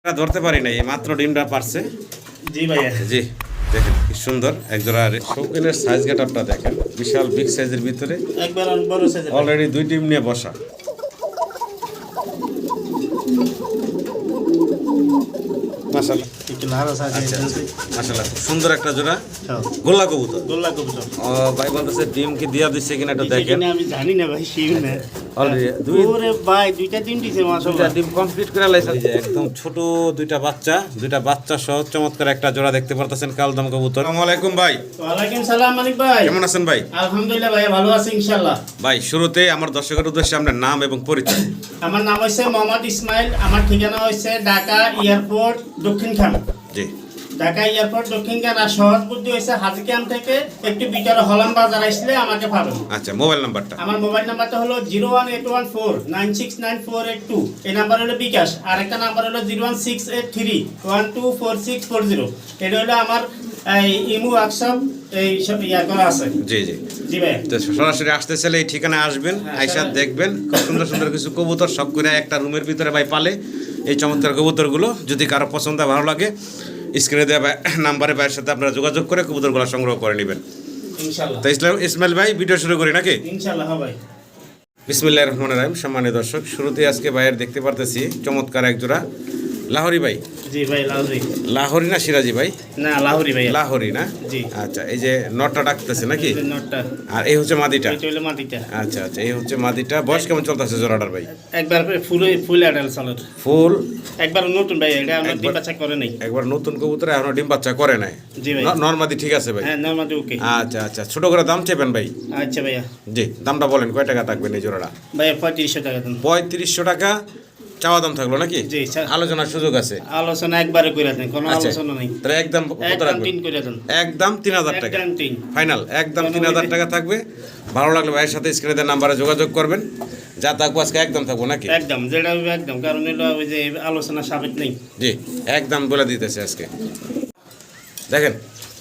ধরতে পারি নাই, মাত্র ডিমটা পারছে। জি ভাইয়া। জি দেখেন কি সুন্দর একজোড়া শৌখিনের সাইজ গেটআপটা দেখেন, বিশাল বিগ সাইজের ভিতরে একবার বড় সাইজের অলরেডি 2 ডিম নিয়ে বসা। মাশাআল্লাহ একটু লাড়া সাইজের আছে। মাশাআল্লাহ খুব সুন্দর একটা জোড়া গোল্লা কবুতর। গোল্লা কবুতর। ভাই বলতেছে ডিম কি দিয়া দিচ্ছে কিনা একটু দেখেন। আমি জানি না ভাই, শিওর না। অলরেডি ওরে ভাই দুইটা ডিম দিছে মাশাআল্লাহ। ডিম কমপ্লিট করে লাইছে। এই যে একদম ছোট দুইটা বাচ্চা সহ চমৎকার একটা জোড়া দেখতে পারতেছেন কালদম কবুতর। আসসালামু আলাইকুম ভাই। ওয়ালাইকুম সালাম মানিক ভাই। কেমন আছেন ভাই? আলহামদুলিল্লাহ ভাই, ভালো আছি ইনশাআল্লাহ। ভাই শুরুতে আমার দর্শকের উদ্দেশ্যে আপনার নাম এবং পরিচয়। আমার নাম হইছে মোহাম্মদ ইসমাইল, আমার ঠিকানা হইছে ঢাকা এয়ারপোর্ট দক্ষিণখান। জি ঢাকা এয়ারপোর্ট দক্ষিণখান। আর সহজ বুদ্ধি হইছে হাজি ক্যাম্প থেকে একটু ভিতরে হলাম বাজার আসলে আমাকে পাবেন। আচ্ছা, মোবাইল নাম্বারটা? আমার মোবাইল নাম্বারটা হলো 01814969482। এই নাম্বার হলো বিকাশ। আর একটা নাম্বার হলো 01683124640। এটা হলো আমার ইমো হোয়াটসঅ্যাপ এই সব করা আছে। জি জি জি ভাই। তো সরাসরি আসতে চাইলে এই ঠিকানায় আসবেন, আইসা দেখবেন খুব সুন্দর সুন্দর কিছু কবুতর সব করে একটা রুমের ভিতরে ভাই পালে। এই চমৎকার কবুতরগুলো যদি কারো পছন্দ ভালো লাগে স্ক্রিনে দেওয়া নাম্বারে ভাইয়ের সাথে আপনারা যোগাযোগ করে কবুতরগুলো সংগ্রহ করে নেবেন ইনশাআল্লাহ। তো ইসমাইল ভাই ভিডিও শুরু করি নাকি? ইনশাআল্লাহ ভাই। বিসমিল্লাহির রহমানির রহিম। সম্মানিত দর্শক, শুরুতেই আজকে ভাইয়ের দেখতে পারতেছি চমৎকার এক জোড়া লাহোরি ভাই। জি ভাই লাহোরি। লাহোরি না সিরাজি ভাই? না লাহোরি ভাই। লাহোরি না? জি। আচ্ছা, এই যে নটটা ডাকতেছে নাকি? এই নটটা। আর এই হচ্ছে মাদিটা? এটা হলো মাদিটা। আচ্ছা আচ্ছা, এই হচ্ছে মাদিটা। বয়স কেমন চলতেছে জোড়াটার ভাই? একবার ফুল অ্যাডাল সালাদ। ফুল একবার নতুন ভাই, এটা আমরা ডিম বাচ্চা করে নাই। একবার নতুন কবুতর, এখনো ডিম বাচ্চা করে নাই। জি ভাই। নরমাদি ঠিক আছে ভাই? হ্যাঁ নরমাদি ওকে। আচ্ছা আচ্ছা, ছোট করে দাম চেপেন ভাই। আচ্ছা ভাইয়া। জি, দামটা বলেন কয় টাকা থাকবেন এই জোড়াটা? ভাইয়া 3500 টাকা দেন। 3500 টাকা চাওয়া দাম থাকলো নাকি? জি স্যার। আলোচনার সুযোগ আছে? আলোচনা একবারে কইরা দেন, কোনো আচ্ছা, আলোচনা নাই। তাহলে একদম কত একদম রাখবেন? 3 কইরা দেন। একদম 3000 টাকা একদম 3 ফাইনাল। একদম 3000 টাকা থাকবে। ভালো লাগলে ভাইয়ের সাথে স্ক্রিনে দেওয়া নাম্বারে যোগাযোগ করবেন। যা থাকবো আজকে একদম থাকবো নাকি? একদম যেটা হবে একদম, কারণ হলো ওই যে আলোচনা সাবেক নেই। জি একদম বলে দিতেছে আজকে। দেখেন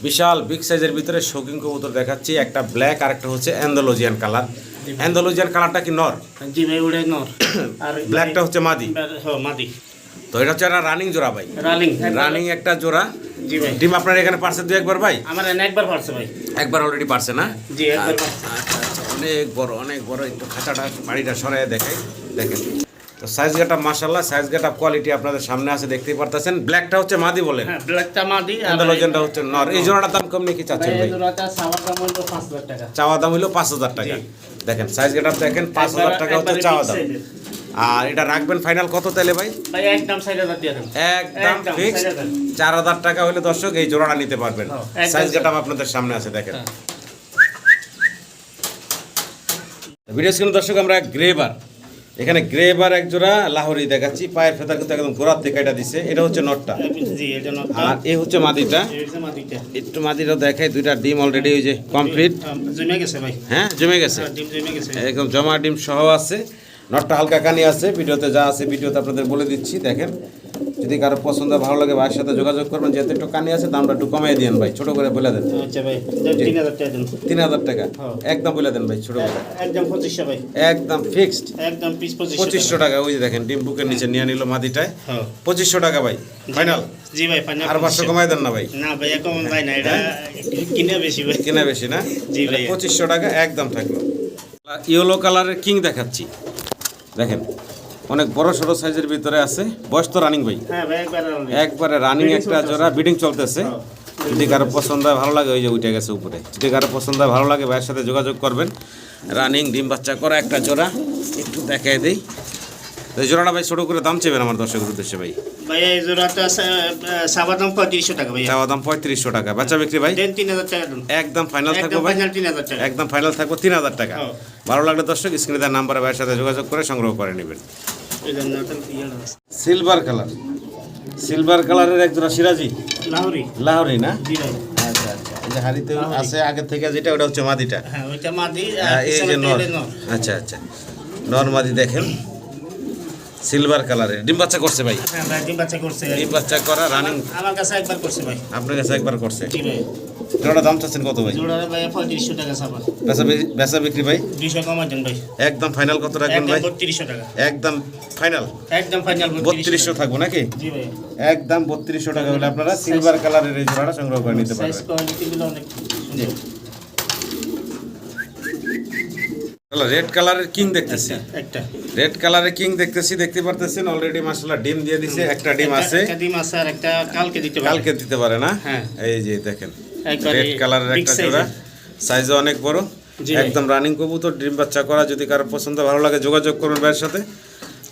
বিশাল বিগ সাইজের ভিতরে শৌখিন কবুতর দেখাচ্ছি। একটা ব্ল্যাক আর একটা হচ্ছে অ্যান্ডালুজিয়ান কালার। অ্যান্ডালুজিয়ান কালারটা কি নর? জি ভাই ওটাই নর। আর ব্ল্যাকটা হচ্ছে মাদি। হ্যাঁ মাদি। তো এটা হচ্ছে একটা রানিং জোড়া ভাই। রানিং একটা জোড়া। জি ভাই। ডিম আপনার এখানে পারছে 2-1 বার ভাই? আমার একবার পারছে ভাই। একবার অলরেডি পারছে না? জি একবার আচ্ছা আচ্ছা, অনেক বড়। একটু খাঁচাটা বাড়িটা সরাই দেখাই। দেখেন তো সাইজ গেটা মাশাআল্লাহ, সাইজ গেটা কোয়ালিটি আপনাদের সামনে আছে দেখতেই পারতেছেন। ব্ল্যাকটা হচ্ছে মাদি বলেন? হ্যাঁ ব্ল্যাকটা মাদি আর অ্যান্ডালুজিয়ানটা হচ্ছে নর। এই জোড়াটার দাম কম নাকি চাচ্ছেন ভাই? এই জোড়াটা চাওয়ার দাম হলো 5000 টাকা। চাওয়া দাম হলো 5000 টাকা। দেখেন সাইজ গেটা দেখেন, 5000 টাকা হচ্ছে চাওয়া দাম। আর এটা রাখবেন ফাইনাল কত তাইলে ভাই? ভাই একদম 6000 দিয়ে দেন। একদম ফিক্স 4000 টাকা হলে দর্শক এই জোড়াটা নিতে পারবেন। সাইজ গেটা আপনাদের সামনে আছে দেখেন। ভিডিও স্ক্রিনে দর্শক আমরা গ্রেবার, এখানে গ্রেবার এক জোড়া লাহোরি দেখাচ্ছি। পায়ের ফেদার কিন্তু একদম গোড়ার থেকে এটা দিছে। এটা হচ্ছে নটটা। জি এটা নট। আর এই হচ্ছে মাদিটা। এই হচ্ছে মাদিটা। একটু মাদিটা দেখাই। দুইটা ডিম অলরেডি ওই যে কমপ্লিট। জমে গেছে ভাই। হ্যাঁ জমে গেছে। ডিম জমে গেছে। একদম জমা ডিম সহ আছে। নটটা হালকা কানি আছে। ভিডিওতে যা আছে ভিডিওতে আপনাদের বলে দিচ্ছি। দেখেন যদি কারো পছন্দ ভালো লাগে ভাইয়ের সাথে যোগাযোগ করবেন। যেহেতু একটু কানি আছে দামটা একটু কমিয়ে দিন ভাই, ছোট করে বলে দেন। আচ্ছা ভাই 3000 টাকা দেন। 3000 টাকা একদম বলে দেন ভাই, ছোট করে। একদম 2500 ভাই। একদম ফিক্সড। একদম 2500 2500 টাকা। ওই যে দেখেন ডিম বুকের নিচে নিয়ে নিল মাদিটায়। হ্যাঁ 2500 টাকা ভাই ফাইনাল। জি ভাই ফাইনাল। আর 500 কমাই দেন না ভাই? না ভাই কম ভাই না, এটা কিনে বেশি ভাই। কিনা বেশি না? জি ভাই 2500 টাকা একদম থাকলো। ইয়েলো কালারের কিং দেখাচ্ছি। দেখেন অনেক বড় সড়ো সাইজের ভিতরে আছে। বয়স তো রানিং ভাই? হ্যাঁ ভাই একবারে রানিং একটা জোড়া বিডিং চলতেছে। যদি কারো পছন্দ হয় ভালো লাগে, ওই যে উঠে গেছে উপরে। যদি কারো পছন্দ হয় ভালো লাগে ভাইয়ের সাথে যোগাযোগ করবেন। রানিং ডিম বাচ্চা করা একটা জোড়া। একটু দেখাই দিই। এই জোড়াটা ভাই ছোট করে দাম চেবেন আমার দর্শকের উদ্দেশ্যে ভাই? ভাই এই জোড়াটা চাওয়া দাম 3500 টাকা ভাই। চাওয়া দাম 3500 টাকা। বাচ্চা বিক্রি ভাই? দেন 3000 টাকা দেন। একদম ফাইনাল থাকবে ভাই? ফাইনাল 3000 টাকা। একদম ফাইনাল থাকবে 3000 টাকা। ভালো লাগলে দর্শক স্ক্রিনে দেওয়া নাম্বারে ভাইয়ের সাথে যোগাযোগ করে সংগ্রহ করে নেবেন। এই জন্য তাহলে ইয়ার আছে সিলভার কালার। সিলভার কালারের এক জোড়া সিরাজি লাহোরি। লাহোরি না? জি ভাই। আচ্ছা আচ্ছা, এই যে হাড়িতে আছে আগে থেকে যেটা, ওটা হচ্ছে মাদিটা। হ্যাঁ ওইটা মাদি। এই যে নর। আচ্ছা আচ্ছা, নর মাদি দেখেন সিলভার কালারের। ডিম বাচ্চা করছে ভাই? হ্যাঁ ভাই ডিম বাচ্চা করছে। ডিম বাচ্চা করা রানিং। আমার কাছে একবার করছে ভাই। আপনার কাছে একবার করছে? জি ভাই। জোড়া দাম চাচ্ছেন কত ভাই? জোড়া ভাই 3500 টাকা চাপা। বেচা বিক্রি ভাই 200 কমাই দেন ভাই। একদম ফাইনাল কত রাখবেন ভাই? 3200 টাকা। একদম ফাইনাল একদম ফাইনাল 3200 থাকবো নাকি? জি ভাই। একদম 3200 টাকা হলে আপনারা সিলভার কালারের এই জোড়াটা সংগ্রহ করে নিতে সাইজ পারবেন। কোয়ালিটি গুলো অনেক সুন্দর। রেড কালারের কিং দেখতেছি, একটা রেড কালারের কিং দেখতেছি, দেখতে পারতেছেন অলরেডি মাশাআল্লাহ ডিম দিয়ে দিছে, একটা ডিম আছে, একটা ডিম আছে আর একটা কালকে দিতে পারে। কালকে দিতে পারে না? হ্যাঁ। এই যে দেখেন একবারে রেড কালারের big একটা size জোড়া, এর। সাইজও অনেক বড়, জি ভাই। একদম রানিং কবুতর, ডিম বাচ্চা করা। যদি কারো পছন্দ ভালো লাগে যোগাযোগ করবেন ভাইয়ের সাথে।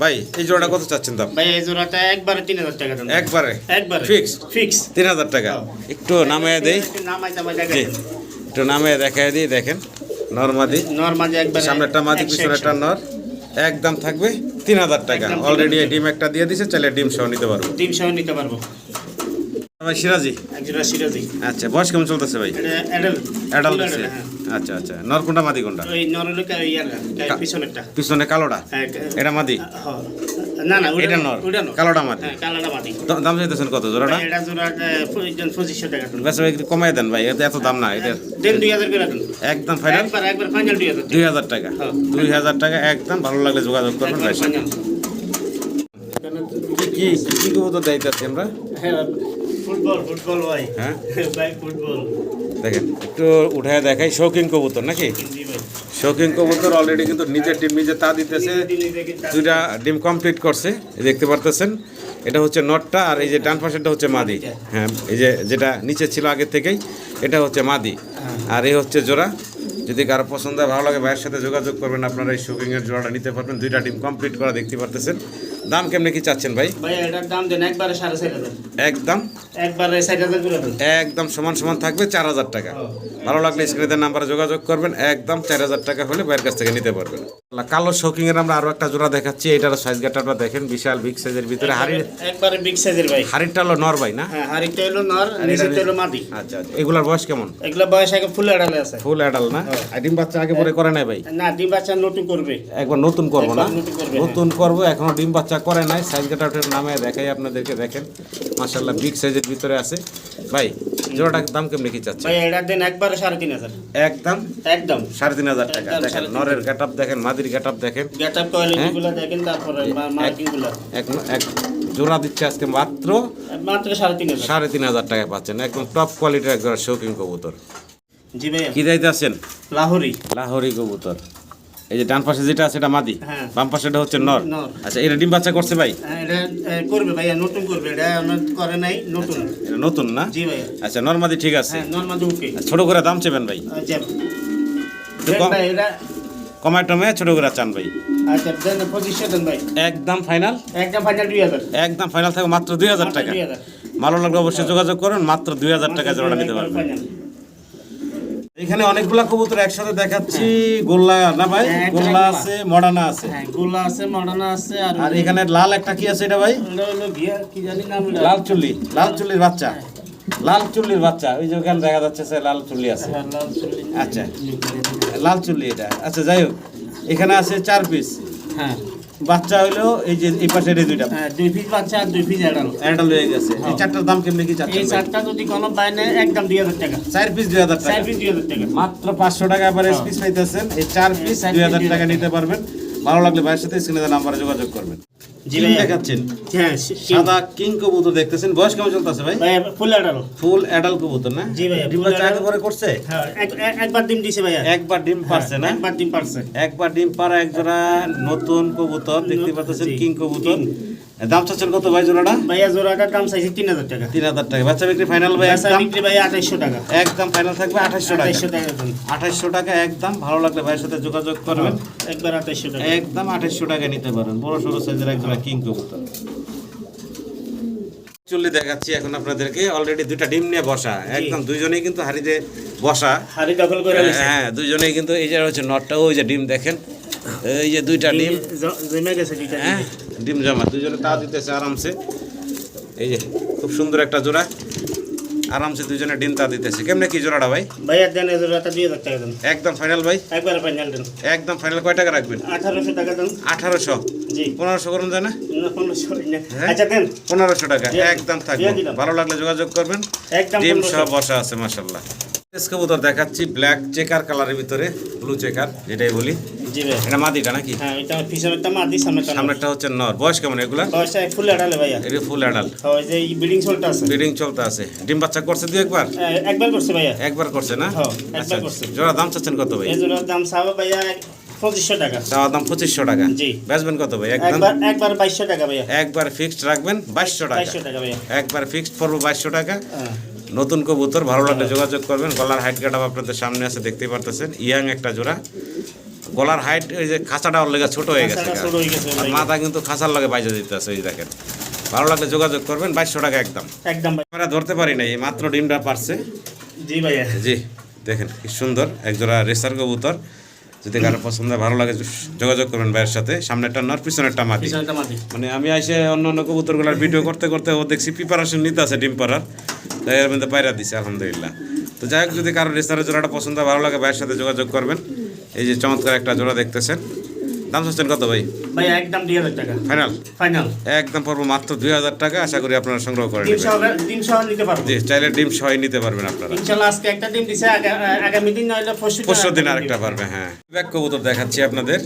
ভাই এই জোড়াটা কত চাচ্ছেন দাম? ভাই এই জোড়াটা একবারে 3000 টাকা দেন। একবারে একবারে ফিক্সড ফিক্স 3000 টাকা। একটু নামিয়ে দেই, নামাই দামাই জি দেখেন। একটু নামিয়ে দেখাই দিই। দেখেন নরমাদি, নরমাল যে একবারে সামনেরটা মাদি, 100 পিছনেরটা নর। একদম থাকবে 3000 টাকা। একদম অলরেডি ডিম একটা দিয়ে দিছে, চাইলে ডিম সহ নিতে পারবো। ডিম সহ নিতে পারবো। ভাই সিরাজি, এক জোড়া সিরাজি। আচ্ছা বয়স কেমন চলতেছে ভাই? এটা অ্যাডাল অ্যাডাল্ট আছে, আচ্ছা আচ্ছা। নর কোনটা মাদি কোনটা? ওই নরলুকা ইয়ালা পিছনেরটা। পিছনে কালোটা, হ্যাঁ, এটা মাদি? হ্যাঁ। না না এটা নর, ওটা নর। কালোটা মাদি। হ্যাঁ কালাটা মাটি। দাম চাইতেছেন কত জোড়াটা? এটা জোড়া 2500 টাকা দেন। বেশ ভাই একটু কমাই দেন ভাই, এত দাম না এটা। দেন 2000 করে দেন। একদম ফাইনাল একবার ফাইনাল 2000 টাকা। 2000 টাকা। হ্যাঁ। 2000 টাকা একদম। ভালো লাগলে যোগাযোগ করবেন ভাই সাথে। কি কি কবুতর দাইতেছি আমরা? হ্যাঁ ফুটবল ভাই। হ্যাঁ ভাই ফুটবল। দেখেন একটু উঠায় দেখাই। শৌখিন কবুতর নাকি? জি ভাই। শৌখিন কবুতর অলরেডি কিন্তু নিজের ডিম নিজে তা দিতেছে। দুইটা ডিম কমপ্লিট করছে, এই দেখতে পারতেছেন। এটা হচ্ছে নটটা, আর এই যে ডান পাশেরটা হচ্ছে মাদি। হ্যাঁ এই যে যেটা নিচে ছিল আগে থেকেই, এটা হচ্ছে মাদি, আর এই হচ্ছে জোড়া। যদি কারো পছন্দ হয় ভালো লাগে ভাইয়ের সাথে যোগাযোগ করবেন, আপনারা এই শৌখিনের জোড়াটা নিতে পারবেন। দুইটা ডিম কমপ্লিট করা দেখতে পারতেছেন। দাম কেমনে কি চাচ্ছেন ভাই? ভাই এটার দাম দেন একবারে 4500। একদম একবারে 6000 করে দেন। একদম সমান সমান থাকবে 4000 টাকা। ভালো লাগলে স্ক্রিনের নাম্বারে যোগাযোগ করবেন। একদম 4000 টাকা হলে ভাইয়ের কাছ থেকে নিতে পারবেন। কালো শৌকিং এর আমরা আরো একটা জোড়া দেখাচ্ছি। এটার সাইজ গাটাটা দেখেন, বিশাল বিগ সাইজের ভিতরে হাড়ির, একবারে বিগ সাইজের ভাই। হাড়িরটা হলো নর ভাই না? হ্যাঁ হাড়িটা হলো নর, নিচেরটা হলো মাদি। আচ্ছা আচ্ছা। এগুলার বয়স কেমন? এগুলা বয়স আগে ফুল আড়ালে আছে। ফুল অ্যাডাল না? আর ডিম বাচ্চা আগে পরে করে নাই ভাই? না ডিম বাচ্চা নতুন করবে। একবার নতুন করবো না? একবার নতুন করবে, নতুন করবো, এখনো ডিম বাচ্চা করে নাই। সাইজ গাটাটার নামে দেখাই আপনাদেরকে। দেখেন মাশাআল্লাহ বিগ সাইজের ভিতরে আছে। ভাই জোড়াটার দাম কেমনে কি চাচ্ছে? ভাই এটা দেন একবারে 3500। একদম একদম 3500 টাকা। একদম দেখেন 3500 নরের গেটআপ দেখেন, মাদির গেটআপ দেখেন। গেটআপ কোয়ালিটি গুলো দেখেন, তারপরে মার্কিং গুলো। এক জোড়া দিচ্ছে আজকে মাত্র মাত্র 3500। 3500 টাকায় পাচ্ছেন। একদম টপ কোয়ালিটির একজন শৌখিন কবুতর। জি ভাই। কি যাইতে আছেন? লাহোরি। লাহোরি কবুতর। এই যে ডান পাশে যেটা আছে এটা মাদি, হ্যাঁ। বাম পাশেটা হচ্ছে নর। নর। আচ্ছা এটা ডিম বাচ্চা করছে ভাই? হ্যাঁ, এটা করবে ভাইয়া, নতুন করবে। এটা আমার করে নাই, নতুন। এটা নতুন না? জি ভাইয়া। আচ্ছা নর মাদি ঠিক আছে। হ্যাঁ নরমাল ওকে। ছোট করে দাম চেবেন ভাই? আচ্ছা একটু কম- ভাই এটা কমায় টমায় ছোট করে চান ভাই? আচ্ছা দেন 2500 দেন ভাই। একদম ফাইনাল? একদম ফাইনাল 2000। একদম ফাইনাল থাকবে মাত্র 2000 টাকা। 2000 ভালো লাগলে অবশ্যই যোগাযোগ করুন। মাত্র 2000 টাকা জোড়া নিতে পারবেন। এখানে অনেকগুলা কবুতর একসাথে দেখাচ্ছি। গোল্লা না ভাই? হ্যাঁ, গোল্লা আছে, মডার্না আছে, হ্যাঁ গোলা আছে, মডার্না আছে, আর এখানে লাল একটা কি আছে এটা ভাই? এটা হলো গিয়া কি জানি নাম। লাল চুল্লি, লাল চুল্লির বাচ্চা, লাল চুল্লির বাচ্চা। ওই যে ওখানে দেখা যাচ্ছে সে লাল চুল্লি আছে। হ্যাঁ লাল চুল্লি। আচ্ছা লাল চুল্লি এটা। আচ্ছা যাই হোক, এখানে আছে 4 পিস হ্যাঁ বাচ্চা। হইলো এই যে এই পাশে এই দুইটা হ্যাঁ 2 পিস বাচ্চা আর 2 পিস অ্যাডাল্ট। অ্যাডাল্ট হয়ে গেছে। এই চারটার দাম কেমনে কি এই চাচ্ছেন ভাই? চারটা যদি কোনো পায় না একদম 2000 টাকা। 4 পিস 2000 টাকা। 4 পিস 2000 টাকা। মাত্র 500 টাকা এভারেজ পিস পাইতেছেন। এই 4 পিস 2000 টাকা নিতে পারবেন। ভালো লাগলে ভাইয়ের সাথে স্ক্রিনে নাম্বারে যোগাযোগ করবেন। জি কিং ভাইয়া। দেখাচ্ছেন, হ্যাঁ সাদা কিং কবুতর দেখতেছেন। বয়স কেমন চলতেছে ভাই? ভাইয়া ফুল অ্যাডাল্ট। ফুল অ্যাডাল্ট কবুতর না? জি ভাইয়া, ডিম full বাচ্চা আগে adult। পরে করছে? হ্যাঁ একবার ডিম দিছে ভাইয়া। একবার ডিম পারছে না? একবার ডিম পারছে। একবার ডিম পারা এক জোড়া নতুন কবুতর দেখতে পাচ্ছেন, জি। কিং কবুতর। দাম চাচ্ছেন কত ভাই জোড়াটা? ভাইয়া জোড়াটার দাম চাইছে 3000 টাকা। 3000 টাকা। বাচ্চা বিক্রি ফাইনাল ভাই? বেচা একদম বিক্রি ভাইয়া 2800 টাকা। একদম ফাইনাল থাকবে 2800 টাকা। 2800 টাকা দেন। 2800 টাকা একদম। ভালো লাগলে ভাইয়ের সাথে যোগাযোগ করবেন। একবার 2800 টাকা। একদম 2800 টাকা নিতে পারেন। বড় সরো সাইজের এক জোড়া কিং কবুতর। চুল্লি দেখাচ্ছি এখন আপনাদেরকে। অলরেডি দুইটা ডিম নিয়ে বসা, একদম দুইজনেই কিন্তু হাড়িতে বসা। হাড়ি দখল করে নিছে। হ্যাঁ দুইজনেই কিন্তু। এই যে হচ্ছে নটটা, ওই যে ডিম দেখেন, এই যে দুইটা ডিম। জমে গেছে দুইটা। হ্যাঁ ডিম জমা, দুইজনে তা দিতেছে আরামসে। এই যে খুব সুন্দর একটা জোড়া। আরামসে দুজনে ডিম তা দিতেছে। কেমনে কি জোড়াটা ভাই? ভাইয়া দেন এই জোড়াটা 2000 টাকা দেন। একদম ফাইনাল ভাই? একবার ফাইনাল দেন। একদম ফাইনাল। কয় টাকা রাখবেন? 1800 টাকা দেন। 1800? জি 1500 করুন যায় না? না 1500 না। হ্যাঁ? আচ্ছা দেন 1500 টাকা দিয়ে একদম থাকবে। দিয়ে দিলাম। ভালো লাগলে যোগাযোগ করবেন। একদম ডিম 1500 সহ বসা আছে মাশাআল্লাহ। কবুতর দেখাচ্ছি ব্ল্যাক চেকার কালারের ভিতরে, ব্লু চেকার যেটাই বলি। জি ভাই। এটা মাদিটা নাকি? হ্যাঁ এটা পিছনেরটা মাদি, সামনেরটা নর। সামনেরটা হচ্ছে নর। বয়স কেমন এগুলা? বয়সটা ফুল আড়ালে ভাইয়া। এটা ফুল অ্যাডাল্ট। ওই যে বিডিং চলতে আছে। ব্রিডিং চলতে আছে। ডিম বাচ্চা করছে দুই একবার? একবার করছে ভাইয়া। একবার করছে না? হ্যাঁ, একবার আচ্ছা করছে। জোড়া দাম চাচ্ছেন কত ভাই? এই জোড়ার দাম চাওয়া ভাইয়া 2500 টাকা। চাওয়া দাম 2500 টাকা। জি। বেচবেন কত ভাই? একদম একবার 2200 টাকা ভাইয়া। একবার ফিক্সড রাখবেন 2200 টাকা। 2200 টাকা ভাইয়া। একবার ফিক্সড পড়বো 2200 টাকা। হ্যাঁ। নতুন কবুতর, ভালো লাগলে যোগাযোগ করবেন। গলার হাইট কাটা আপনাদের সামনে আছে, দেখতেই পারতেছেন। ইয়াং একটা জোড়া। গলার হাইট ওই যে খাঁচাটা ওর লেগে ছোট হয়ে গেছে, খাঁচাটা ছোট হয়ে গেছে আর ভাই। মাথা কিন্তু খাঁচার লগে বাইজে দিতে আছে, ওই দেখেন। ভালো লাগলে যোগাযোগ করবেন 2200 টাকা একদম। একদম ভাই। আমরা ধরতে পারি নাই, এই মাত্র ডিমটা পারছে। জি ভাইয়া। জি দেখেন কি সুন্দর এক জোড়া রেসার কবুতর। যদি কারো পছন্দ ভালো লাগে যোগাযোগ করবেন ভাইয়ের সাথে। সামনেরটা নর, পিছনেরটা মাদি। পিছনেরটা মাদি। মানে আমি এসে অন্য অন্য কবুতরগুলোর ভিডিও করতে করতে ও দেখছি প্রিপারেশন নিতে আছে ডিম পাড়ার, তাই এর মধ্যে পায়রা দিছে আলহামদুলিল্লাহ। তো যাই হোক, যদি কারো রেসারের জোড়াটা পছন্দ ভালো লাগে ভাইয়ের সাথে যোগাযোগ করবেন। এই যে চমৎকার একটা জোড়া দেখতেছেন। দাম চাচ্ছেন কত ভাই? ভাইয়া একদম 2000 টাকা। ফাইনাল? ফাইনাল। একদম পড়বো মাত্র 2000 টাকা। আশা করি আপনারা সংগ্রহ করে ডিম নেবেন। সহ নিতে পারবো। জি, চাইলে ডিম সহ নিতে পারবেন আপনারা। ইনশাআল্লাহ আজকে একটা ডিম দিছে, আগামী দিন নইলে পরশু দিন আরেকটা পারবে। হ্যাঁ, ব্যাক কবুতর দেখাচ্ছি আপনাদের।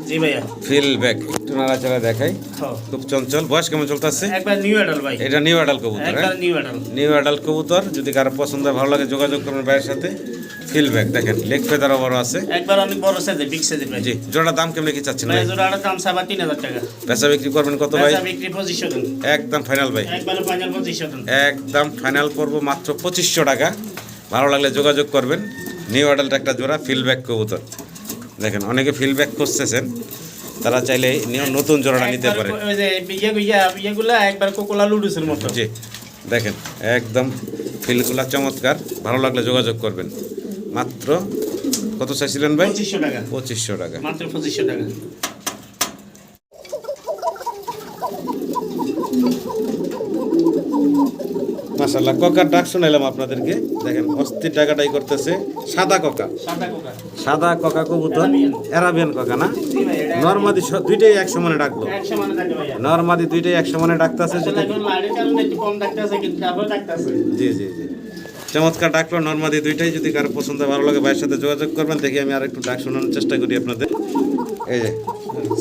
জি ভাইয়া। ফিল ব্যাক একটু নাড়াচাড়া দেখাই। হ্যাঁ। খুব চঞ্চল। বয়স কেমন চলতেছে? একবার নিউ অ্যাডাল ভাই। এটা নিউ অ্যাডাল কবুতর। একবার নিউ অ্যাডাল। নিউ অ্যাডাল কবুতর। যদি কারো পছন্দ হয় ভালো লাগে যোগাযোগ করবেন ভাইয়ের সাথে। ফিল ব্যাক দেখেন, লেগ ফেদারও বড় আছে। একবার অনেক বড় সাইজের, বিগ সাইজের ভাই। জি, জোড়ার দাম কেমনে কি চাচ্ছেন ভাই? ভাই জোড়াটার দাম 3000 টাকা। বেচা বিক্রি করবেন কত ভাই? বেচা বিক্রি 2500 দেন। একদম ফাইনাল ভাই? একবার ফাইনাল 2500 দেন। একদম ফাইনাল করবো মাত্র 2500 টাকা। ভালো লাগলে যোগাযোগ করবেন। নিউ অ্যাডাল্ট একটা জোড়া ফিল ব্যাক কবুতর। দেখেন অনেকে ফিল ব্যাক খুঁজতেছেন, তারা চাইলে নতুন জোড়াটা নিতে পারে। ওই যে বিয়েগুলা একবার কোকোলা লুডুসের মতো। জি দেখেন একদম ফিলগুলা চমৎকার। ভালো লাগলে যোগাযোগ করবেন। মাত্র কত চাইছিলেন ভাই? 2500 টাকা। 2500 টাকা। মাত্র 2500 টাকা। মাশাআল্লাহ, ককার ডাক শোনাইলাম আপনাদেরকে। দেখেন অস্থির টাকাটাই করতেছে। সাদা ককা, সাদা কোকা। সাদা ককা কবুতর। অ্যারাবিয়ান ককা না? জি ভাই, এটা নরমাদি দুইটাই এক সমানে ডাকলো। 100 মানে থাকে ভাইয়া। নরমাদি দুইটাই এক সমানে ডাকতেছে। আসলে এখন লাইনের কারণে একটু কম ডাকতেছে, কিন্তু তারপর ডাকতেছে। জি জি জি, চমৎকার ডাকলো নরমাদি দুইটাই। যদি কারো পছন্দ ভালো লাগে ভাইয়ের সাথে যোগাযোগ করবেন। দেখি আমি আর একটু ডাক শোনানোর চেষ্টা করি আপনাদের। এই যে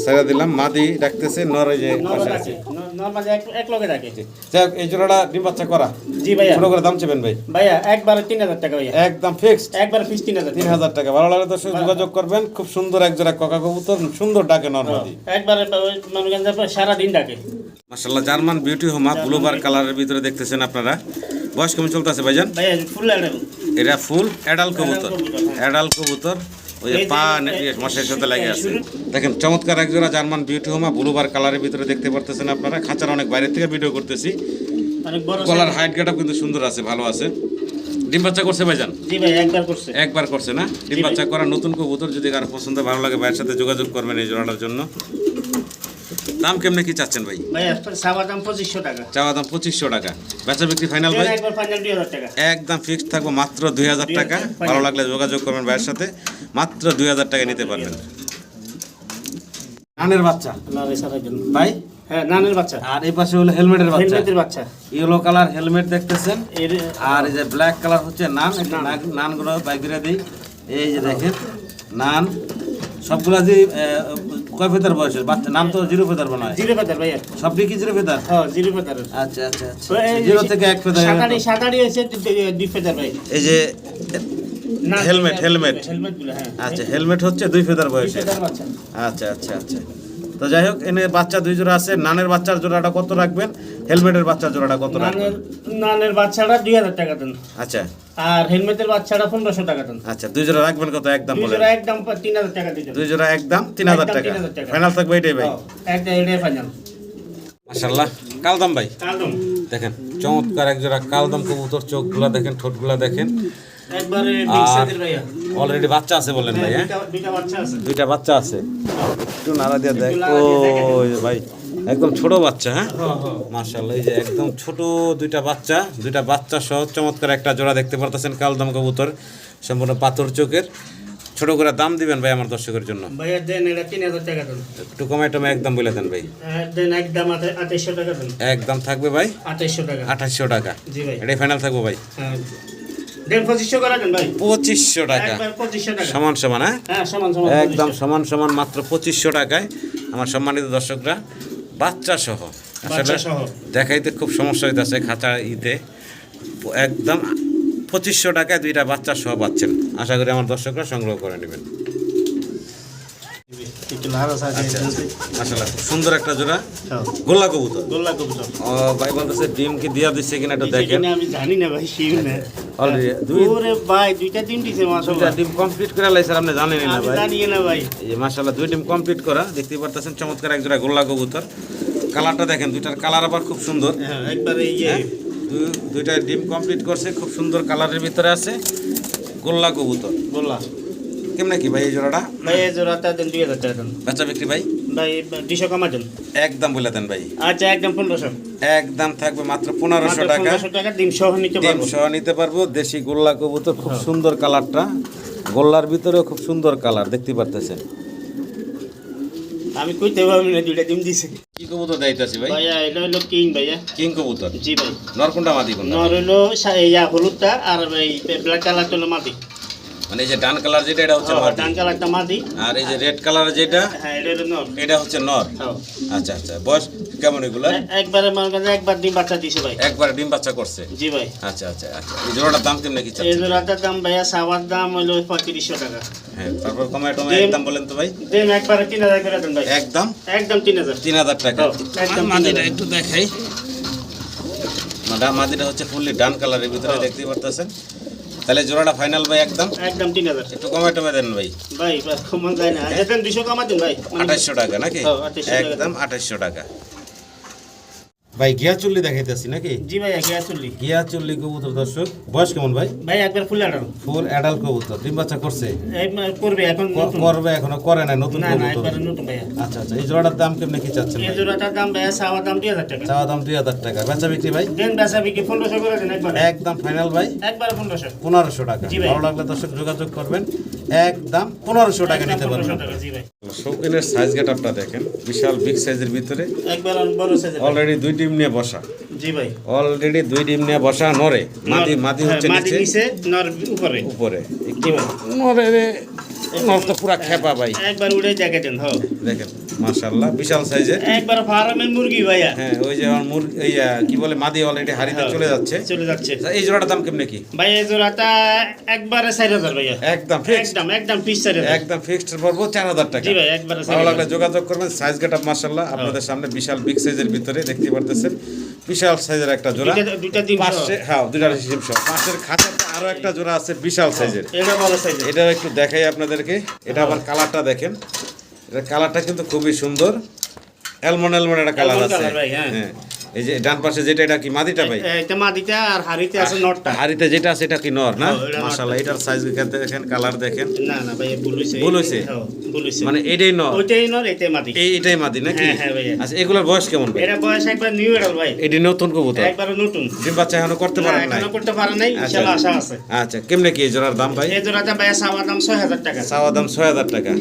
ছেড়ে দিলাম, মাদি ডাকতেছে, নর এই যে পাশে আছে। নরমাল এক লগে ডাকে। যাই হোক, এই জোড়াটা ডিম বাচ্চা করা। জি ভাইয়া। ছোট করে দাম চাবেন ভাই? ভাইয়া একবারে 3000 টাকা ভাইয়া। একদম ফিক্সড একবার ফিক্স 3000 টাকা। 3000 টাকা। ভালো লাগলে দর্শক যোগাযোগ করবেন। খুব সুন্দর এক জোড়া ককা কবুতর, সুন্দর ডাকে নরমাদি। একবারে মনে করেন যে সারা দিন ডাকে। মাশাআল্লাহ, জার্মান বিউটি হোমা ব্লুবার কালারের ভিতরে দেখতেছেন আপনারা। বয়স কেমন চলতেছে ভাইজান? ভাইয়া ফুল অ্যাডাল। এটা ফুল অ্যাডাল কবুতর। কবুতর, হ্যাঁ। অ্যাডাল কবুতর। ওই যে এই যে- পা মশার সাথে লেগে আছে। দেখেন চমৎকার এক জোড়া জার্মান বিউটি হোমা ব্লুবার কালারের ভিতরে দেখতে পারতেছেন আপনারা। খাঁচার অনেক বাইরে থেকে ভিডিও করতেছি। অনেক বড় গলার হাইট গেটআপ কিন্তু সুন্দর আছে, ভালো আছে। ডিম বাচ্চা করছে ভাইজান? জি ভাই একবার করছে। একবার করছে না? ডিম জি ভাই। বাচ্চা করা নতুন কবুতর। যদি কারো পছন্দ ভালো লাগে ভাইয়ের সাথে যোগাযোগ করবেন এই জোড়াটার জন্য। দাম কেমনে কি চাচ্ছেন ভাই? ভাইয়া সাবা দাম 2500 টাকা। চাওয়া দাম 2500 টাকা। বেচা বিক্রি ফাইনাল ভাই? একবার ফাইনাল 2000 টাকা। একদম ফিক্সড থাকবো মাত্র 2000 টাকা। ভালো লাগলে যোগাযোগ করবেন ভাইয়ের সাথে। মাত্র 2000 টাকা নিতে পারবেন। নানের বাচ্চা না রে সারা দিন। ভাই? হ্যাঁ নানের বাচ্চা। আর এই পাশে হলো হেলমেটের বাচ্চা। হেলমেটের বাচ্চা। ইয়েলো কালার হেলমেট দেখতেছেন। এর আর এই যে ব্ল্যাক কালার হচ্ছে নান। একটু নানগুলো বাইরে দিই। এই যে দেখেন নান সবগুলা যে কয় ফেদার বয়সের বাচ্চা? নাম তো জিরো ফেদার মনে হয়। জিরো ফেদার ভাইয়া। সবই কি জিরো ফেদার? হ্যাঁ জিরো ফেদার। আচ্ছা আচ্ছা আচ্ছা, জিরো থেকে এক ফেদার। সাতারি হয়েছে 2 ফেদার ভাই। এই যে না, হেলমেট হেলমেট গুলো হ্যাঁ। আচ্ছা, হেলমেট হচ্ছে 2 ফেদার বয়সে। ফেদার বাচ্চা। আচ্ছা আচ্ছা আচ্ছা। তো যাই হোক, এনে বাচ্চা 2 জোড়া আছে। নানের বাচ্চার জোড়াটা কত রাখবেন? হেলমেটের বাচ্চার জোড়াটা কত রাখবেন? নানের বাচ্চাটা 2000 টাকা দেন। আচ্ছা আর হেলমেটের বাচ্চাটা 1500 টাকা দেন। আচ্ছা, 2 জোড়া রাখবেন কত? একদম দুই বলেন। জোড়া একদম 3000 টাকা দিতে। 2 জোড়া একদম 3000 টাকা। 3000 টাকা। ফাইনাল থাকবে এটাই ভাই? একটা এটাই ফাইনাল। মাশাআল্লাহ, কালদম ভাই কালদম দেখেন চমৎকার এক জোড়া কালদম কবুতর। চোখগুলা দেখেন, ঠোঁটগুলা দেখেন। একবারে বিগ সাইজের ভাইয়া। অলরেডি বাচ্চা আছে বলেন ভাই? হ্যাঁ, দুইটা বাচ্চা আছে। 2টা বাচ্চা আছে। একটু নাড়া দিয়ে দেখ। ও ভাই একদম ছোট বাচ্চা, হ্যাঁ হ্যাঁ হ্যাঁ মাশাআল্লাহ। এই যে একদম ছোট দুইটা বাচ্চা সহ চমৎকার একটা জোড়া দেখতে পারতেছেন কালদম কবুতর, সম্পূর্ণ পাথর চোখের। ছোট করে দাম দিবেন ভাই আমার দর্শকের জন্য? ভাইয়া দেন এটা 3000 টাকা দেন। একটু কমাই টমে একদম বলে দেন ভাই। দেন একদম 2800 টাকা দেন। একদম থাকবে ভাই 2800 টাকা। 2800 টাকা। জি ভাই। এটাই ফাইনাল থাকবো ভাই। হ্যাঁ দেন 2500 করে দেন ভাই। 2500 টাকা একবার 2500 টাকা। সমান সমান, হ্যাঁ হ্যাঁ সমান সমান একদম সমান সমান মাত্র 2500 টাকায় আমার সম্মানিত দর্শকরা বাচ্চা সহ। বাচ্চা আসলে সহ। দেখাইতে খুব সমস্যা হইতেছে খাঁচা ইতে, একদম 2500 টাকায় দুইটা বাচ্চা সহ পাচ্ছেন। আশা করি আমার দর্শকরা সংগ্রহ করে নেবেন। একটু লাল আছে মাশাআল্লাহ খুব সুন্দর একটা জোড়া হ্যাঁ গোল্লা কবুতর। গোল্লা কবুতর। ও ভাই বলতেছে ডিম কি দিয়া দিচ্ছে কিনা একটু দেখেন। আমি জানি না ভাই শিউ না। অলরেডি ওরে ভাই দুইটা ডিম দিছে দুইটা মাশাআল্লাহ। ডিম কমপ্লিট করে লাইছে, আপনি জানেন না আমি ভাই? জানি না ভাই। এই যে মাশাআল্লাহ দুই ডিম কমপ্লিট করা দেখতে পারতেছেন, চমৎকার এক জোড়া গোল্লা কবুতর। কালারটা দেখেন, দুইটার কালার আবার খুব সুন্দর। হ্যাঁ একবারে ইয়ে হ্যাঁ, দুইটা ডিম কমপ্লিট করছে, খুব সুন্দর কালারের ভিতরে আছে গোল্লা কবুতর। গোল্লা। কেমনে কি ভাই এই জোড়াটা? ভাই এই জোড়াটা দেন 2000 টাকা দেন। বেচা বিক্রি ভাই ভাই 200 কমা দেন। একদম বলে দেন ভাই। আচ্ছা একদম 1500। একদম থাকবে মাত্র 1500 টাকা। 1500 টাকা ডিম সহ নিতে ডিম পারবো। সহ নিতে পারবো। দেশি গোল্লা কবুতর, খুব সুন্দর কালারটা, গোল্লার ভিতরেও খুব সুন্দর কালার দেখতে পারতেছেন। আমি কইতে পারবো না দুইটা ডিম দিছে। কি কবুতর দাইতাছি ভাই? ভাইয়া এটা হলো কিং ভাইয়া। কিং কবুতর। জি ভাই। নর কোনটা মাদি কোনটা? নর হলো ইয়া হলুদটা আর এই ব্ল্যাক কালারটা হলো মাদি। মানে এই যে ডান কালার যেটা এটা হচ্ছে মাদি, ডান কালারটা মাদি। আর এই যে রেড কালার যেটা হ্যাঁ এটা হলো নর। এটা হচ্ছে নর। হ্যাঁ। আচ্ছা আচ্ছা, বয়স কেমন এগুলা? একবারে মনে করেন একবার ডিম বাচ্চা দিছে ভাই। একবার ডিম বাচ্চা করছে। জি ভাই। আচ্ছা আচ্ছা আচ্ছা, এই জোড়াটার দাম কেমন কি এই চাচ্ছেন? জোড়াটার দাম ভাইয়া সাওয়ার দাম হলো 3500 টাকা। হ্যাঁ, তারপর কমায় টমায় ডিম- একদম বলেন তো ভাই। দেন একবারে 3000 করে দেন ভাই। একদম একদম 3000। 3000 টাকা। হ্যাঁ, একদম মাদিটা 3000 একটু দেখাই। মাদিটা হচ্ছে ফুললি ডান কালারের ভিতরে দেখতে পারতেছেন। তাহলে জোড়াটা ফাইনাল ভাই একদম একদম 3000। একটু কমায় টমায় দেন ভাই। ভাই কমন যায় না। আচ্ছা দেন 200 কমা দেন ভাই। 2800 টাকা নাকি? হ্যাঁ, 2800 টাকা। একদম 2800 টাকা। ভাই গিয়া চুল্লি দেখাইতেছি নাকি? জি ভাই গিয়া চুল্লি। গিয়া চুল্লি কবুতর দর্শক, বয়স কেমন ভাই? ভাই একবার ফুল আড়াল। ফুল অ্যাডাল্ট কবুতর, ডিম বাচ্চা করছে? এই করবে এখন নতুন। করবে, এখনো করে না, নতুন না না কবুতর। একবার নতুন ভাইয়া। আচ্ছা আচ্ছা, এই জোড়াটার দাম কেমনে কি চাচ্ছেন এই ভাই? জোড়াটার দাম ভাইয়া সাওয়া দাম 2000 টাকা। চাওয়া দাম 2000 টাকা। বেচা বিক্রি ভাই দেন বেচা বিক্রি 1500 করে দেন একবার। একদম ফাইনাল ভাই একবার 1500। 1500 টাকা। জি ভাই। ভালো লাগলে দর্শক যোগাযোগ করবেন, একদম 1500 টাকা নিতে একদম পারবেন। 1500 টাকা। জি ভাই। শৌখিনের সাইজ গেটআপটা দেখেন, বিশাল বিগ সাইজের ভিতরে একবার বড় সাইজের। অলরেডি দুই ডিম নিয়ে বসা। জি ভাই। অলরেডি দুই ডিম নিয়ে বসা নরে। মাদি হচ্ছে মাদি নিচে, নিচে নর উপরে। উপরে জি ভাই। নরে রে, নর তো পুরা খেপা ভাই। একবার উড়ে জায়গা দেন। হ্যাঁ দেখেন মাশাআল্লাহ বিশাল সাইজের। একবার ফার্মের মুরগি ভাইয়া। হ্যাঁ, ওই যে আমার মুরগি এই কি বলে মাদি অলরেডি হাড়িতে চলে যাচ্ছে। চলে যাচ্ছে। আচ্ছা, এই জোড়াটার দাম কেমনে কি? ভাই এই জোড়াটা একবারে 4000 ভাইয়া। একদম ফিক্সড। একদম পিস 4000। একদম ফিক্সড পড়বো 4000 টাকা। জি ভাই একবারে ভালো লাগলে 4000। যোগাযোগ করবেন। সাইজ গেটআপ মাশাআল্লাহ আপনাদের সামনে বিশাল বিগ সাইজের ভিতরে দেখতে পারতেছেন, বিশাল সাইজের একটা জোড়া। দুইটা ডিম সহ। পাশে হ্যাঁ দুইটা ডিম সহ। পাশের খাঁচাতে আরো একটা জোড়া আছে বিশাল সাইজের। এটা বড় সাইজের। এটা একটু দেখাই আপনাদেরকে। এটা আবার কালারটা দেখেন, এটা কালারটা কিন্তু খুবই সুন্দর, অ্যালমন্ড একটা কালার Almond আছে। colour ভাই, হ্যাঁ। হ্যাঁ, এই যে ডান পাশে যেটা, এটা কি মাদিটা ভাই? এটা মাদিটা আর হাড়িতে আছে নটটা। হাড়িতে যেটা আছে এটা কি নর না? হ্যাঁ, এটা নর। মাশাআল্লাহ, এটার সাইজ দেখেন, কালার দেখেন। না না ভাই ভুল হইছে। ভুল হইছে? হ্যাঁ ভুল হইছে। মানে এটাই নর, ওইটাই নর এটাই মাদি। এটাই মাদি নাকি? হ্যাঁ, হ্যাঁ ভাইয়া। আচ্ছা, এগুলোর বয়স কেমন ভাই? এটা বয়স একবার নিউ এডাল ভাই। এটি নতুন কবুতর, একবার নতুন। ডিম বাচ্চা এখনো করতে না পারেন নাই? এখনো করতে পারে নাই, আচ্ছা ইনশাআল্লাহ আশা আছে। আচ্ছা, কেমনে কি এই জোড়ার দাম ভাই? এই জোড়াটা ভাইয়া সাওয়া দাম 6000 টাকা। চাওয়া দাম 6000 টাকা।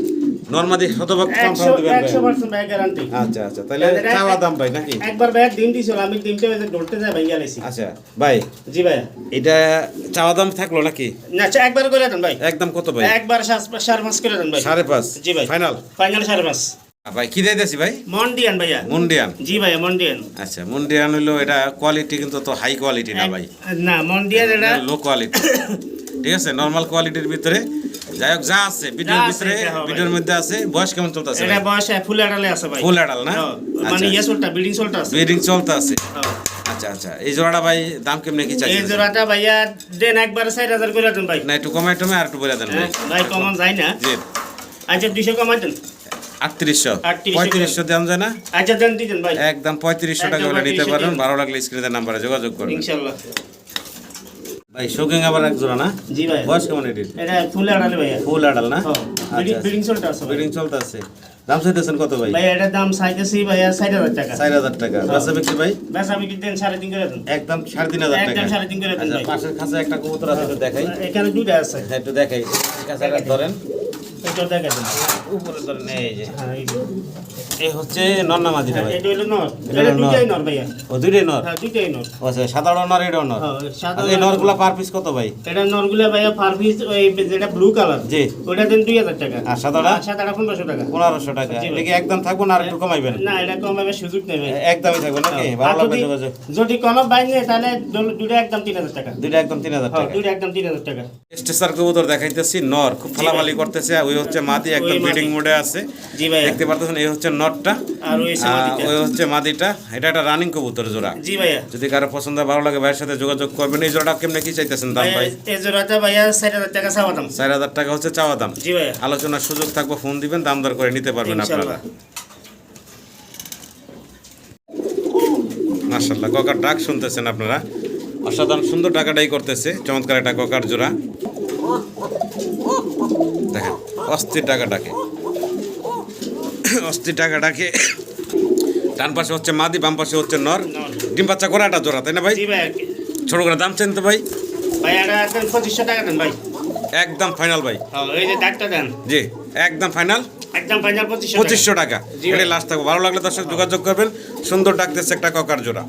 নরমাদি শতভাগ কনফার্ম দিবেন ভাই? 100% ভাই গ্যারান্টি। আচ্ছা আচ্ছা, তাহলে চাওয়া দাম ভাই নাকি? একবার ভাইয়া ডিম দিছিল, আমি ডিমটা ওই যে ডলতে যায় ভাইয়া লাইছি। আচ্ছা ভাই, জি ভাইয়া। এটা চাওয়া দাম থাকলো নাকি? না একবার করে দেন ভাই। একদম কত ভাই? একবার 5.5 করে দেন ভাই। 5.5? জি ভাই। ফাইনাল? ফাইনাল 5.5। ভাই কি দিতেছি ভাই? মন্ডিয়ান ভাইয়া। মুন্ডিয়ান? জি ভাইয়া মন্ডিয়ান। আচ্ছা, মুন্ডিয়ান হইলো, এটা কোয়ালিটি কিন্তু তো হাই কোয়ালিটি না ভাই, না মন্ডিয়ান এটা লো কোয়ালিটি। ঠিক আছে, নরমাল কোয়ালিটির ভিতরে। যাই হোক, যা আছে ভিডিওর যা আছে, ভিতরে, এটা হবে। ভিডিওর মধ্যে আছে। বয়স কেমন চলতেছে? এটা বয়স ফুল আড়ালে আছে ভাই। ফুল অ্যাডাল না? হ্যাঁ, মানে আচ্ছা, ইয়ে সোলটা বিল্ডিং সোলটা আছে। ব্রিডিং চলতে আছে। হ্যাঁ। আচ্ছা আচ্ছা, এই জোড়াটা ভাই দাম কেমনে কি এই চাইছেন? জোড়াটা ভাইয়া দেন একবার 4000 করে দেন ভাই। না একটু কমাই টমে আর একটু বলে দেন ভাই। হ্যাঁ, ভাই কমন যায় না। জি, আচ্ছা 200 কমাই দেন। 3800 3800 3500 দাম যায় না? আচ্ছা দেন দিতেন ভাই একদম 3500 টাকা একদম বলে নিতে 3500 পারেন। দিন। ভালো লাগলে স্ক্রিনের নাম্বারে যোগাযোগ করবেন। ইনশাআল্লাহ। ভাই শোকিং আবার এক জোড়া না? জি ভাই। বয়স কেমন এটির? এটা ফুল আড়ালে ভাইয়া। ফুল অ্যাডাল না? হ্যাঁ, আচ্ছা, বিল্ডিং সোলটা আছে ভাই। ব্রিডিং চলতে আছে। দাম চাইতেছেন কত ভাই? ভাই এটার দাম চাইতেছি ভাইয়া 4,000 টাকা। 4,000 টাকা। বেচা বিক্রি ভাই? বেচা বিক্রি দেন 3.5 করে দেন। একদম 3,500 টাকা। একদম 3.5 করে দেন আচ্ছা, ভাই। পাশের খাঁচা একটা কবুতর আছে, একটু দেখাই। এখানে দুইটা আছে। হ্যাঁ, একটু দেখাই। কাছাকাছি ধরেন, এটা দেখা দেন। উপরে ধরেন। এই যে হ্যাঁ এই যে। এই হচ্ছে নর না মাদিটা ভাই? এটা হলো নর। এটা এটা হলো দুইটাই নর। নর ভাইয়া। ও দুইটাই নর? হ্যাঁ দুইটাই নর। আচ্ছা, সাদাও নর, এটাও নর। হ্যাঁ সাদা। আচ্ছা, এই নরগুলা পার পিস কত ভাই? এটা নরগুলা ভাইয়া পার পিস ওই যেটা ব্লু কালার, জি। ওটা দেন 2,000 টাকা। আর সাদাটা? সাদাটা 1500 টাকা। 1500 টাকা। জি ভাই। এটা কি একদম থাকবো না আর একটু কমাইবেন? না এটা কমাবে সুযোগ নেই ভাই। একদমই থাকবে নাকি? আর ভালো লাগবে যদি- যোগাযোগ। যদি কোনো বাইরে তাহলে দুটো একদম 3,000 টাকা। দুইটা একদম 3,000 হ্যাঁ টাকা। দুটো একদম 3,000 টাকা। স্টেসার কবুতর দেখাইতেছি, নর খুব ফালাফালি করতেছে। ওই হচ্ছে মাদি, একদম ওই মাদি। ব্রিডিং মোডে আছে। জি ভাইয়া। দেখতে পারতেছেন, এই হচ্ছে নরটা, আর ওই মাদিটা। ওই হচ্ছে মাদিটা। এটা একটা রানিং কবুতর জোড়া। জি ভাইয়া। যদি কারো পছন্দ হয়, ভালো লাগে, ভাইয়ের সাথে যোগাযোগ করবেন। এই জোড়াটা কেমনে কি চাইতেছেন দাম ভাই? এই জোড়াটা ভাইয়া 4,000 টাকা চাওয়া দাম। 4,000 টাকা হচ্ছে চাওয়া দাম। জি ভাইয়া। আলোচনার সুযোগ থাকবে, ফোন দিবেন, দাম দর করে নিতে পারবেন আপনারা। ইনশাআল্লাহ। মাশাআল্লাহ, ককার ডাক শুনতেছেন আপনারা, অসাধারণ সুন্দর ডাকাটাই করতেছে। চমৎকার একটা ককার জোড়া, দেখেন অস্থির টাকা ডাকে, অস্থির টাকা ডাকে। ডান পাশে হচ্ছে মাদি, বাম পাশে হচ্ছে নর। ডিম বাচ্চা করা একটা জোড়া, তাই না ভাই? জি ভাইয়া। ছোট করে দাম চেন তো ভাই? ভাই এটা দেন 2500 টাকা দেন ভাই। একদম ফাইনাল ভাই? হ্যাঁ এই যে ডাকটা দেন। জি, একদম ফাইনাল। একদম ফাইনাল 2500 টাকা। 2500 টাকা। জি ভাই। এটাই লাস্ট থাকবে। ভালো লাগলে দর্শক যোগাযোগ করবেন। সুন্দর ডাকতেছে একটা ককার জোড়া।